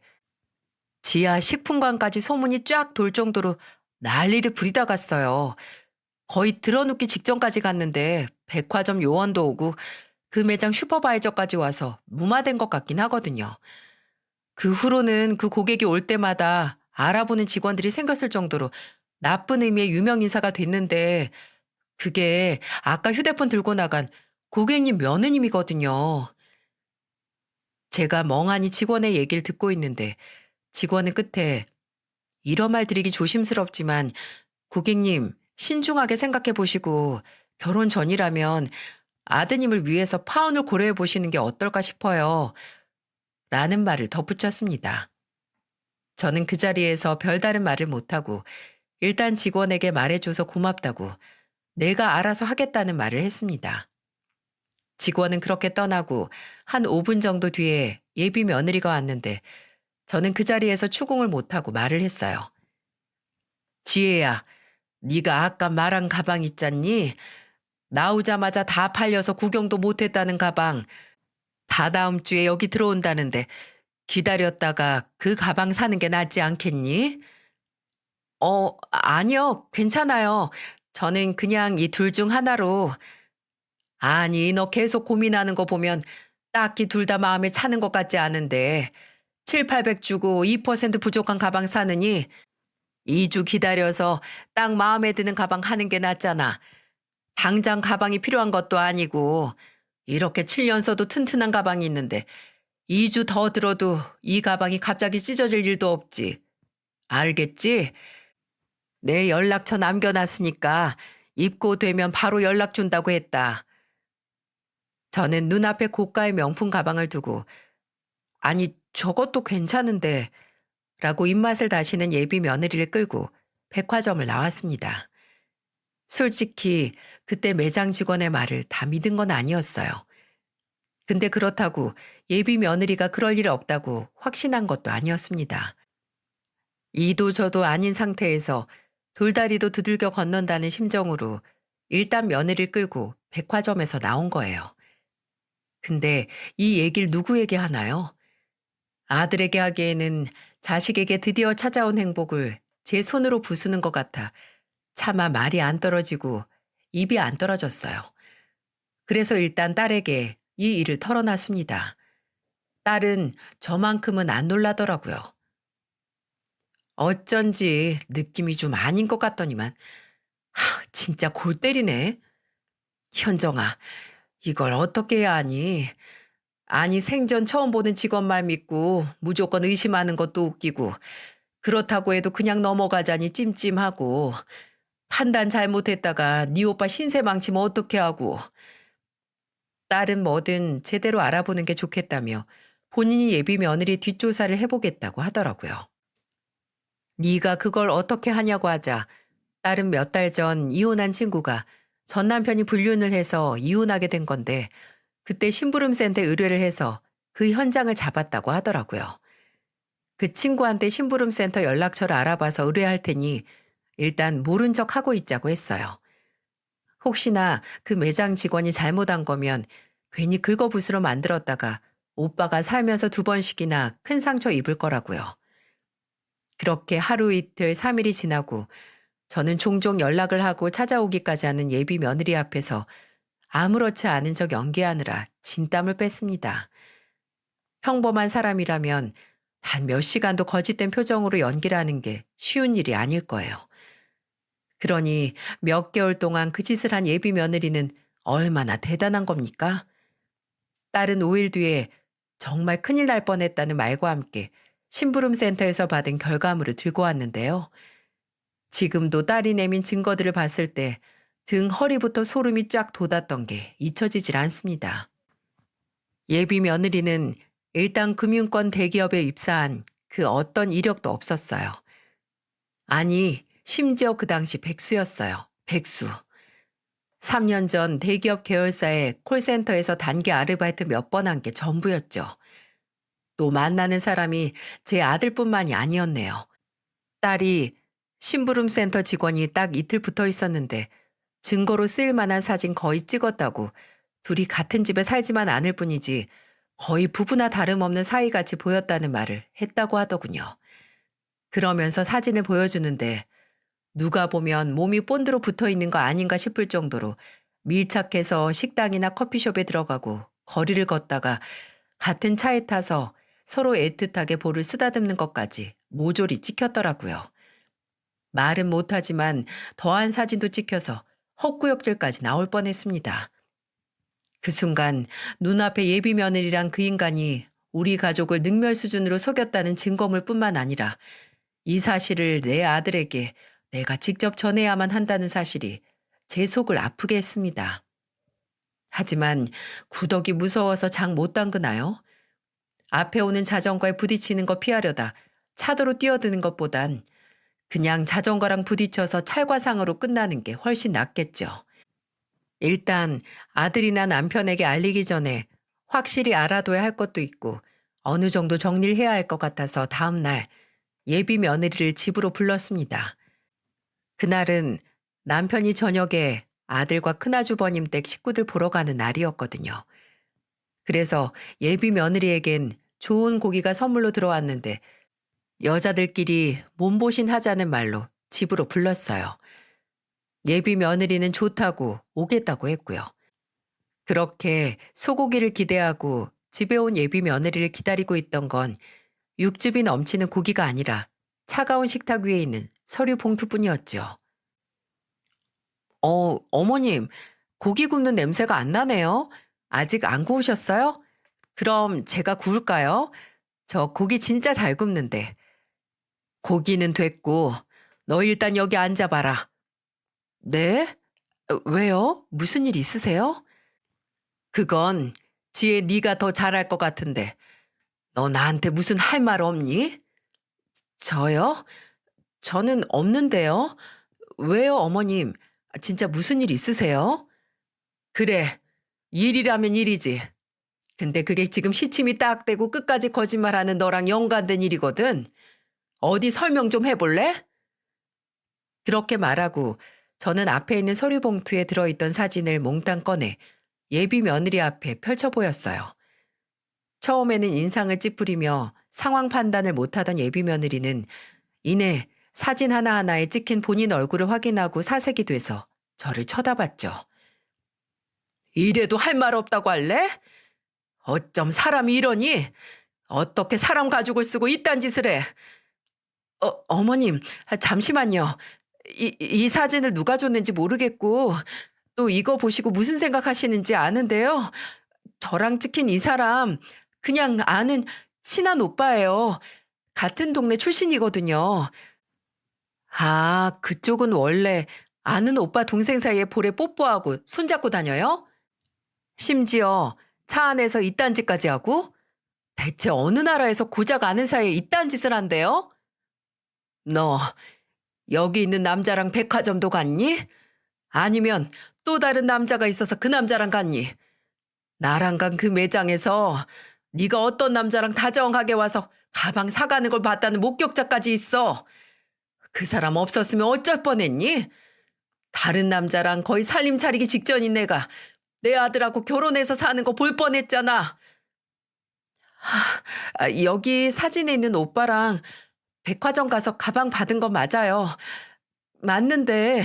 [SPEAKER 1] 지하 식품관까지 소문이 쫙 돌 정도로 난리를 부리다 갔어요. 거의 들어눕기 직전까지 갔는데 백화점 요원도 오고 그 매장 슈퍼바이저까지 와서 무마된 것 같긴 하거든요. 그 후로는 그 고객이 올 때마다 알아보는 직원들이 생겼을 정도로 나쁜 의미의 유명 인사가 됐는데 그게 아까 휴대폰 들고 나간 고객님 며느님이거든요. 제가 멍하니 직원의 얘기를 듣고 있는데 직원은 끝에 이런 말 드리기 조심스럽지만 고객님 신중하게 생각해 보시고 결혼 전이라면 아드님을 위해서 파혼을 고려해 보시는 게 어떨까 싶어요. 라는 말을 덧붙였습니다. 저는 그 자리에서 별다른 말을 못하고 일단 직원에게 말해줘서 고맙다고 내가 알아서 하겠다는 말을 했습니다. 직원은 그렇게 떠나고 한 5분 정도 뒤에 예비 며느리가 왔는데 저는 그 자리에서 추궁을 못하고 말을 했어요. 지혜야, 네가 아까 말한 가방 있잖니? 나오자마자 다 팔려서 구경도 못했다는 가방. 다다음 주에 여기 들어온다는데 기다렸다가 그 가방 사는 게 낫지 않겠니? 아니요. 괜찮아요. 저는 그냥 이 둘 중 하나로. 아니, 너 계속 고민하는 거 보면 딱히 둘 다 마음에 차는 것 같지 않은데 7, 800 주고 2% 부족한 가방 사느니 2주 기다려서 딱 마음에 드는 가방 하는 게 낫잖아. 당장 가방이 필요한 것도 아니고 이렇게 7년 써도 튼튼한 가방이 있는데 2주 더 들어도 이 가방이 갑자기 찢어질 일도 없지. 알겠지? 내 연락처 남겨놨으니까 입고 되면 바로 연락 준다고 했다. 저는 눈앞에 고가의 명품 가방을 두고 아니 저것도 괜찮은데 라고 입맛을 다시는 예비 며느리를 끌고 백화점을 나왔습니다. 솔직히 그때 매장 직원의 말을 다 믿은 건 아니었어요. 근데 그렇다고 예비 며느리가 그럴 일 없다고 확신한 것도 아니었습니다. 이도 저도 아닌 상태에서 돌다리도 두들겨 건넌다는 심정으로 일단 며느리를 끌고 백화점에서 나온 거예요. 근데 이 얘기를 누구에게 하나요? 아들에게 하기에는 자식에게 드디어 찾아온 행복을 제 손으로 부수는 것 같아 차마 말이 안 떨어지고 입이 안 떨어졌어요. 그래서 일단 딸에게 이 일을 털어놨습니다. 딸은 저만큼은 안 놀라더라고요. 어쩐지 느낌이 좀 아닌 것 같더니만, 진짜 골 때리네. 현정아, 이걸 어떻게 해야 하니? 아니, 생전 처음 보는 직원 말 믿고 무조건 의심하는 것도 웃기고, 그렇다고 해도 그냥 넘어가자니 찜찜하고, 판단 잘못했다가 네 오빠 신세 망치면 어떻게 하고. 딸은 뭐든 제대로 알아보는 게 좋겠다며 본인이 예비 며느리 뒷조사를 해보겠다고 하더라고요. 네가 그걸 어떻게 하냐고 하자 딸은 몇 달 전 이혼한 친구가 전 남편이 불륜을 해서 이혼하게 된 건데 그때 심부름센터에 의뢰를 해서 그 현장을 잡았다고 하더라고요. 그 친구한테 심부름센터 연락처를 알아봐서 의뢰할 테니 일단 모른 척 하고 있자고 했어요. 혹시나 그 매장 직원이 잘못한 거면 괜히 긁어부스러 만들었다가 오빠가 살면서 두 번씩이나 큰 상처 입을 거라고요. 그렇게 하루 이틀 3일이 지나고 저는 종종 연락을 하고 찾아오기까지 하는 예비 며느리 앞에서 아무렇지 않은 척 연기하느라 진땀을 뺐습니다. 평범한 사람이라면 단 몇 시간도 거짓된 표정으로 연기를 하는 게 쉬운 일이 아닐 거예요. 그러니 몇 개월 동안 그 짓을 한 예비 며느리는 얼마나 대단한 겁니까? 딸은 5일 뒤에 정말 큰일 날 뻔했다는 말과 함께 심부름 센터에서 받은 결과물을 들고 왔는데요. 지금도 딸이 내민 증거들을 봤을 때 등 허리부터 소름이 쫙 돋았던 게 잊혀지질 않습니다. 예비 며느리는 일단 금융권 대기업에 입사한 그 어떤 이력도 없었어요. 아니, 심지어 그 당시 백수였어요. 백수. 3년 전 대기업 계열사의 콜센터에서 단기 아르바이트 몇 번 한 게 전부였죠. 또 만나는 사람이 제 아들뿐만이 아니었네요. 딸이 심부름센터 직원이 딱 이틀 붙어 있었는데 증거로 쓰일 만한 사진 거의 찍었다고 둘이 같은 집에 살지만 않을 뿐이지 거의 부부나 다름없는 사이같이 보였다는 말을 했다고 하더군요. 그러면서 사진을 보여주는데 누가 보면 몸이 본드로 붙어 있는 거 아닌가 싶을 정도로 밀착해서 식당이나 커피숍에 들어가고 거리를 걷다가 같은 차에 타서 서로 애틋하게 볼을 쓰다듬는 것까지 모조리 찍혔더라고요. 말은 못하지만 더한 사진도 찍혀서 헛구역질까지 나올 뻔했습니다. 그 순간 눈앞에 예비 며느리란 그 인간이 우리 가족을 능멸 수준으로 속였다는 증거물뿐만 아니라 이 사실을 내 아들에게 내가 직접 전해야만 한다는 사실이 제 속을 아프게 했습니다. 하지만 구덕이 무서워서 장 못 담그나요? 앞에 오는 자전거에 부딪히는 거 피하려다 차도로 뛰어드는 것보단 그냥 자전거랑 부딪혀서 찰과상으로 끝나는 게 훨씬 낫겠죠. 일단 아들이나 남편에게 알리기 전에 확실히 알아둬야 할 것도 있고 어느 정도 정리를 해야 할 것 같아서 다음 날 예비 며느리를 집으로 불렀습니다. 그날은 남편이 저녁에 아들과 큰아주버님 댁 식구들 보러 가는 날이었거든요. 그래서 예비 며느리에겐 좋은 고기가 선물로 들어왔는데 여자들끼리 몸보신 하자는 말로 집으로 불렀어요. 예비 며느리는 좋다고 오겠다고 했고요. 그렇게 소고기를 기대하고 집에 온 예비 며느리를 기다리고 있던 건 육즙이 넘치는 고기가 아니라 차가운 식탁 위에 있는 서류 봉투뿐이었죠. 어머님, 고기 굽는 냄새가 안 나네요. 아직 안 구우셨어요? 그럼 제가 구울까요? 저 고기 진짜 잘 굽는데. 고기는 됐고, 너 일단 여기 앉아봐라. 네? 왜요? 무슨 일 있으세요? 그건 지혜 네가 더 잘할 것 같은데. 너 나한테 무슨 할 말 없니? 저요? 저는 없는데요. 왜요, 어머님? 진짜 무슨 일 있으세요? 그래, 일이라면 일이지. 근데 그게 지금 시침이 딱 되고 끝까지 거짓말하는 너랑 연관된 일이거든. 어디 설명 좀 해볼래? 그렇게 말하고 저는 앞에 있는 서류 봉투에 들어있던 사진을 몽땅 꺼내 예비 며느리 앞에 펼쳐 보였어요. 처음에는 인상을 찌푸리며 상황 판단을 못하던 예비 며느리는 이내 사진 하나하나에 찍힌 본인 얼굴을 확인하고 사색이 돼서 저를 쳐다봤죠. 이래도 할 말 없다고 할래? 어쩜 사람이 이러니? 어떻게 사람 가죽을 쓰고 이딴 짓을 해? 어머님, 잠시만요. 이 사진을 누가 줬는지 모르겠고, 또 이거 보시고 무슨 생각하시는지 아는데요. 저랑 찍힌 이 사람, 그냥 아는 친한 오빠예요. 같은 동네 출신이거든요. 아, 그쪽은 원래 아는 오빠 동생 사이에 볼에 뽀뽀하고 손잡고 다녀요? 심지어 차 안에서 이딴 짓까지 하고? 대체 어느 나라에서 고작 아는 사이에 이딴 짓을 한대요? 너 여기 있는 남자랑 백화점도 갔니? 아니면 또 다른 남자가 있어서 그 남자랑 갔니? 나랑 간 그 매장에서 네가 어떤 남자랑 다정하게 와서 가방 사가는 걸 봤다는 목격자까지 있어. 그 사람 없었으면 어쩔 뻔했니? 다른 남자랑 거의 살림 차리기 직전인 내가 내 아들하고 결혼해서 사는 거 볼 뻔했잖아. 여기 사진에 있는 오빠랑 백화점 가서 가방 받은 거 맞아요. 맞는데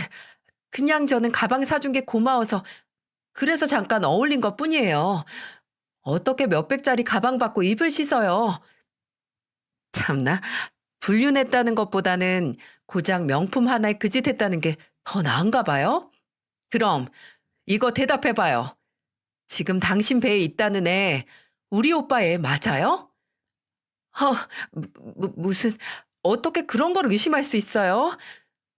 [SPEAKER 1] 그냥 저는 가방 사준 게 고마워서 그래서 잠깐 어울린 것 뿐이에요. 어떻게 몇백짜리 가방 받고 입을 씻어요. 참나, 불륜했다는 것보다는 고작 명품 하나에 그 짓 했다는 게 더 나은가 봐요? 그럼 이거 대답해봐요. 지금 당신 배에 있다는 애 우리 오빠 애 맞아요? 무슨 어떻게 그런 걸 의심할 수 있어요?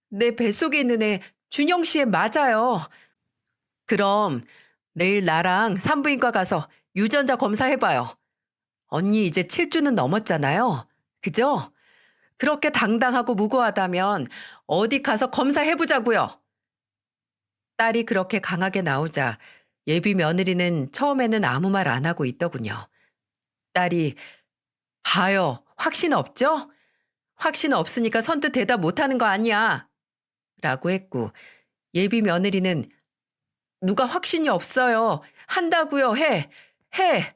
[SPEAKER 1] 내 뱃속에 있는 애 준영 씨 애 맞아요. 그럼 내일 나랑 산부인과 가서 유전자 검사해봐요. 언니 이제 7주는 넘었잖아요. 그죠? 그렇게 당당하고 무고하다면 어디 가서 검사해보자고요. 딸이 그렇게 강하게 나오자 예비 며느리는 처음에는 아무 말 안 하고 있더군요. 딸이 봐요. 확신 없죠? 확신 없으니까 선뜻 대답 못하는 거 아니야. 라고 했고 예비 며느리는 누가 확신이 없어요. 한다고요. 해. 해.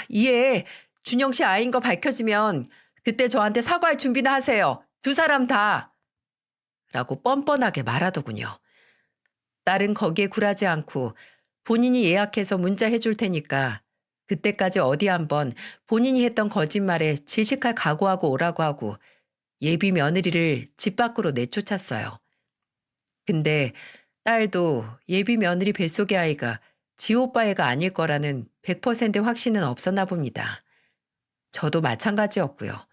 [SPEAKER 1] 이에 준영 씨 아이인 거 밝혀지면 그때 저한테 사과할 준비나 하세요. 두 사람 다. 라고 뻔뻔하게 말하더군요. 딸은 거기에 굴하지 않고 본인이 예약해서 문자 해줄 테니까 그때까지 어디 한번 본인이 했던 거짓말에 질식할 각오하고 오라고 하고 예비 며느리를 집 밖으로 내쫓았어요. 근데 딸도 예비 며느리 뱃속의 아이가 지 오빠 애가 아닐 거라는 100% 확신은 없었나 봅니다. 저도 마찬가지였고요.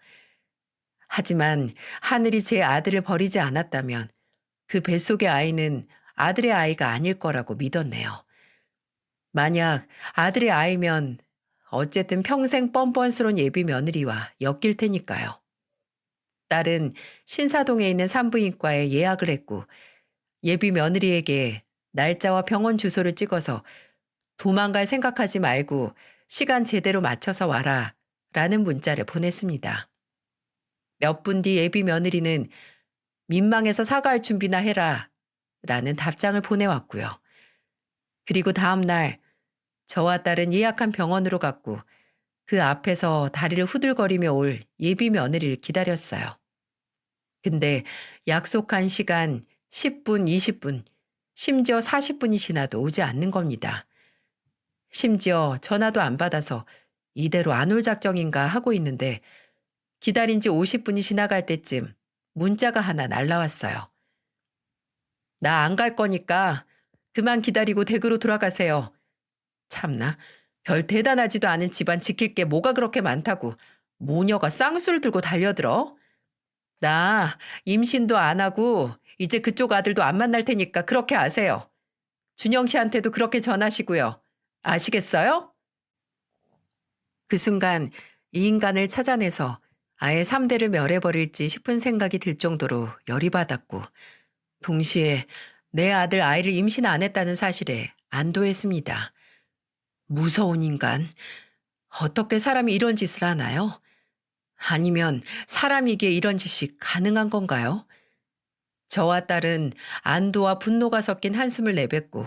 [SPEAKER 1] 하지만 하늘이 제 아들을 버리지 않았다면 그 뱃속의 아이는 아들의 아이가 아닐 거라고 믿었네요. 만약 아들의 아이면 어쨌든 평생 뻔뻔스러운 예비 며느리와 엮일 테니까요. 딸은 신사동에 있는 산부인과에 예약을 했고 예비 며느리에게 날짜와 병원 주소를 찍어서 도망갈 생각하지 말고 시간 제대로 맞춰서 와라 라는 문자를 보냈습니다. 몇 분 뒤 예비 며느리는 민망해서 사과할 준비나 해라 라는 답장을 보내왔고요. 그리고 다음 날 저와 딸은 예약한 병원으로 갔고 그 앞에서 다리를 후들거리며 올 예비 며느리를 기다렸어요. 근데 약속한 시간 10분, 20분, 심지어 40분이 지나도 오지 않는 겁니다. 심지어 전화도 안 받아서 이대로 안 올 작정인가 하고 있는데 기다린 지 50분이 지나갈 때쯤 문자가 하나 날라왔어요. 나 안 갈 거니까 그만 기다리고 댁으로 돌아가세요. 참나, 별 대단하지도 않은 집안 지킬 게 뭐가 그렇게 많다고 모녀가 쌍수를 들고 달려들어? 나 임신도 안 하고 이제 그쪽 아들도 안 만날 테니까 그렇게 아세요. 준영 씨한테도 그렇게 전하시고요. 아시겠어요? 그 순간 이 인간을 찾아내서 아예 3대를 멸해버릴지 싶은 생각이 들 정도로 열이 받았고 동시에 내 아들 아이를 임신 안 했다는 사실에 안도했습니다. 무서운 인간. 어떻게 사람이 이런 짓을 하나요? 아니면 사람이기에 이런 짓이 가능한 건가요? 저와 딸은 안도와 분노가 섞인 한숨을 내뱉고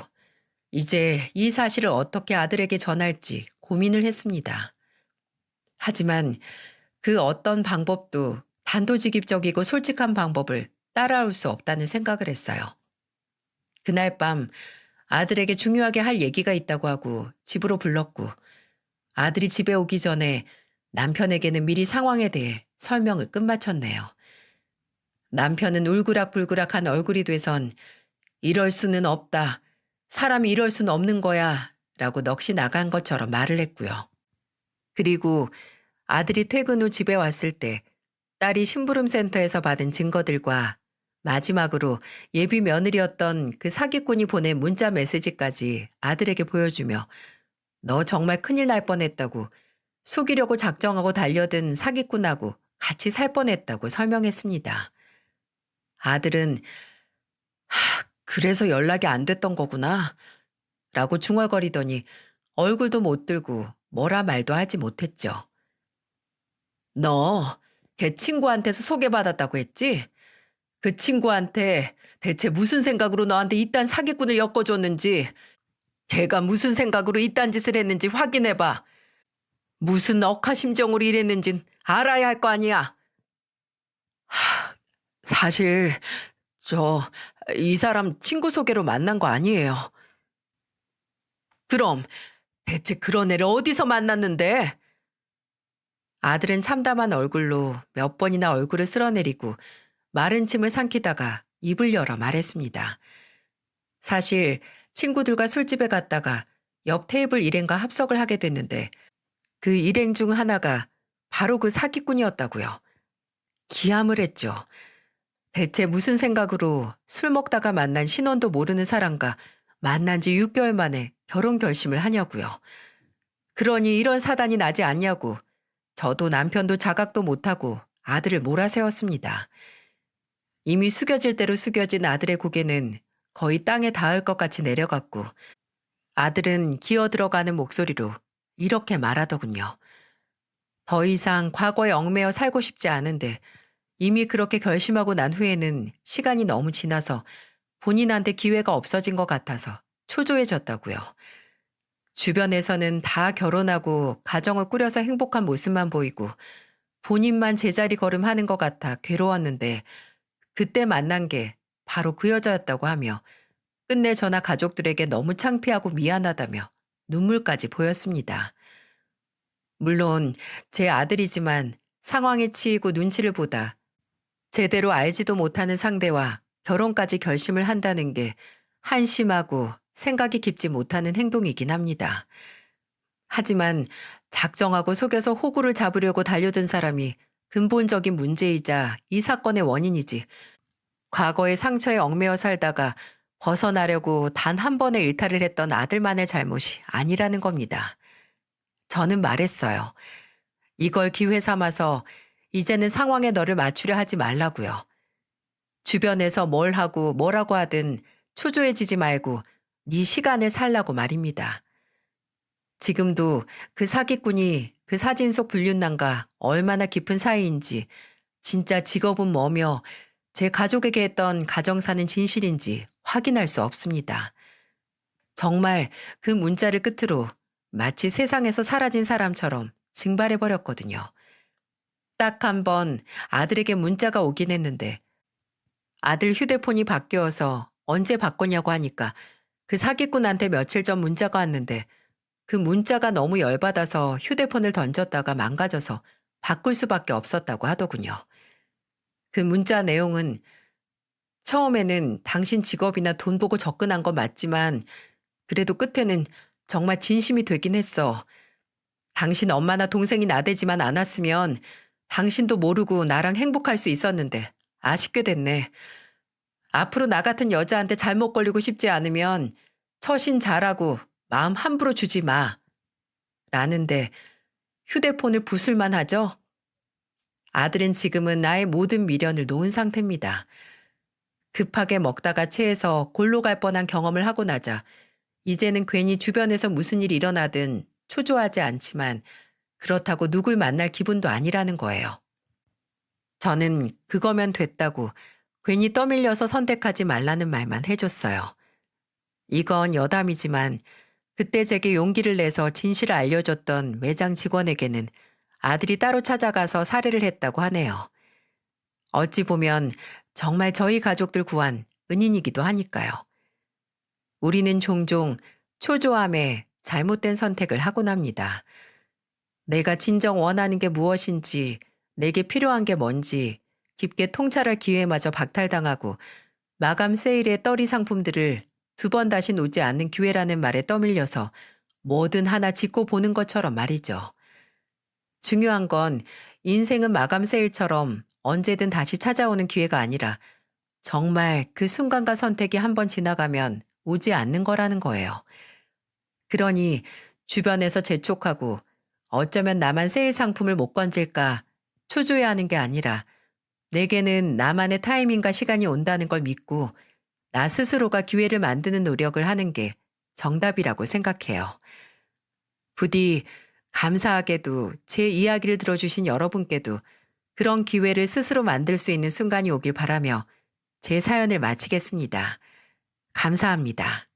[SPEAKER 1] 이제 이 사실을 어떻게 아들에게 전할지 고민을 했습니다. 하지만 그 어떤 방법도 단도직입적이고 솔직한 방법을 따라올 수 없다는 생각을 했어요. 그날 밤 아들에게 중요하게 할 얘기가 있다고 하고 집으로 불렀고 아들이 집에 오기 전에 남편에게는 미리 상황에 대해 설명을 끝마쳤네요. 남편은 울그락불그락한 얼굴이 돼선 이럴 수는 없다. 사람이 이럴 수는 없는 거야. 라고 넋이 나간 것처럼 말을 했고요. 그리고 아들이 퇴근 후 집에 왔을 때 딸이 심부름센터에서 받은 증거들과 마지막으로 예비 며느리였던 그 사기꾼이 보낸 문자 메시지까지 아들에게 보여주며 너 정말 큰일 날 뻔했다고 속이려고 작정하고 달려든 사기꾼하고 같이 살 뻔했다고 설명했습니다. 아들은 그래서 연락이 안 됐던 거구나 라고 중얼거리더니 얼굴도 못 들고 뭐라 말도 하지 못했죠. 너 걔 친구한테서 소개받았다고 했지? 그 친구한테 대체 무슨 생각으로 너한테 이딴 사기꾼을 엮어줬는지 걔가 무슨 생각으로 이딴 짓을 했는지 확인해봐. 무슨 억하심정으로 일했는진 알아야 할 거 아니야. 사실 이 사람 친구 소개로 만난 거 아니에요. 그럼 대체 그런 애를 어디서 만났는데? 아들은 참담한 얼굴로 몇 번이나 얼굴을 쓸어내리고 마른 침을 삼키다가 입을 열어 말했습니다. 사실 친구들과 술집에 갔다가 옆 테이블 일행과 합석을 하게 됐는데 그 일행 중 하나가 바로 그 사기꾼이었다고요. 기함을 했죠. 대체 무슨 생각으로 술 먹다가 만난 신원도 모르는 사람과 만난 지 6개월 만에 결혼 결심을 하냐고요. 그러니 이런 사단이 나지 않냐고 저도 남편도 자각도 못하고 아들을 몰아세웠습니다. 이미 숙여질 대로 숙여진 아들의 고개는 거의 땅에 닿을 것 같이 내려갔고 아들은 기어 들어가는 목소리로 이렇게 말하더군요. 더 이상 과거에 얽매여 살고 싶지 않은데 이미 그렇게 결심하고 난 후에는 시간이 너무 지나서 본인한테 기회가 없어진 것 같아서 초조해졌다고요. 주변에서는 다 결혼하고 가정을 꾸려서 행복한 모습만 보이고 본인만 제자리 걸음하는 것 같아 괴로웠는데 그때 만난 게 바로 그 여자였다고 하며 끝내 저나 가족들에게 너무 창피하고 미안하다며 눈물까지 보였습니다. 물론 제 아들이지만 상황에 치이고 눈치를 보다 제대로 알지도 못하는 상대와 결혼까지 결심을 한다는 게 한심하고 생각이 깊지 못하는 행동이긴 합니다. 하지만 작정하고 속여서 호구를 잡으려고 달려든 사람이 근본적인 문제이자 이 사건의 원인이지 과거의 상처에 얽매여 살다가 벗어나려고 단 한 번의 일탈을 했던 아들만의 잘못이 아니라는 겁니다. 저는 말했어요. 이걸 기회 삼아서 이제는 상황에 너를 맞추려 하지 말라고요. 주변에서 뭘 하고 뭐라고 하든 초조해지지 말고 네 시간을 살라고 말입니다. 지금도 그 사기꾼이 그 사진 속 불륜남과 얼마나 깊은 사이인지 진짜 직업은 뭐며 제 가족에게 했던 가정사는 진실인지 확인할 수 없습니다. 정말 그 문자를 끝으로 마치 세상에서 사라진 사람처럼 증발해버렸거든요. 딱 한 번 아들에게 문자가 오긴 했는데 아들 휴대폰이 바뀌어서 언제 바꿨냐고 하니까 그 사기꾼한테 며칠 전 문자가 왔는데 그 문자가 너무 열받아서 휴대폰을 던졌다가 망가져서 바꿀 수밖에 없었다고 하더군요. 그 문자 내용은 처음에는 당신 직업이나 돈 보고 접근한 건 맞지만 그래도 끝에는 정말 진심이 되긴 했어. 당신 엄마나 동생이 나대지만 않았으면 당신도 모르고 나랑 행복할 수 있었는데 아쉽게 됐네. 앞으로 나 같은 여자한테 잘못 걸리고 싶지 않으면 처신 잘하고 마음 함부로 주지 마. 라는데 휴대폰을 부술만 하죠? 아들은 지금은 나의 모든 미련을 놓은 상태입니다. 급하게 먹다가 체해서 골로 갈 뻔한 경험을 하고 나자 이제는 괜히 주변에서 무슨 일이 일어나든 초조하지 않지만 그렇다고 누굴 만날 기분도 아니라는 거예요. 저는 그거면 됐다고 괜히 떠밀려서 선택하지 말라는 말만 해줬어요. 이건 여담이지만 그때 제게 용기를 내서 진실을 알려줬던 매장 직원에게는 아들이 따로 찾아가서 살해를 했다고 하네요. 어찌 보면 정말 저희 가족들 구한 은인이기도 하니까요. 우리는 종종 초조함에 잘못된 선택을 하곤 합니다. 내가 진정 원하는 게 무엇인지, 내게 필요한 게 뭔지 깊게 통찰할 기회마저 박탈당하고 마감 세일의 떨이 상품들을 두 번 다시 놓지 않는 기회라는 말에 떠밀려서 뭐든 하나 짓고 보는 것처럼 말이죠. 중요한 건 인생은 마감 세일처럼 언제든 다시 찾아오는 기회가 아니라 정말 그 순간과 선택이 한번 지나가면 오지 않는 거라는 거예요. 그러니 주변에서 재촉하고 어쩌면 나만 세일 상품을 못 건질까 초조해하는 게 아니라 내게는 나만의 타이밍과 시간이 온다는 걸 믿고 나 스스로가 기회를 만드는 노력을 하는 게 정답이라고 생각해요. 부디 감사하게도 제 이야기를 들어주신 여러분께도 그런 기회를 스스로 만들 수 있는 순간이 오길 바라며 제 사연을 마치겠습니다. 감사합니다.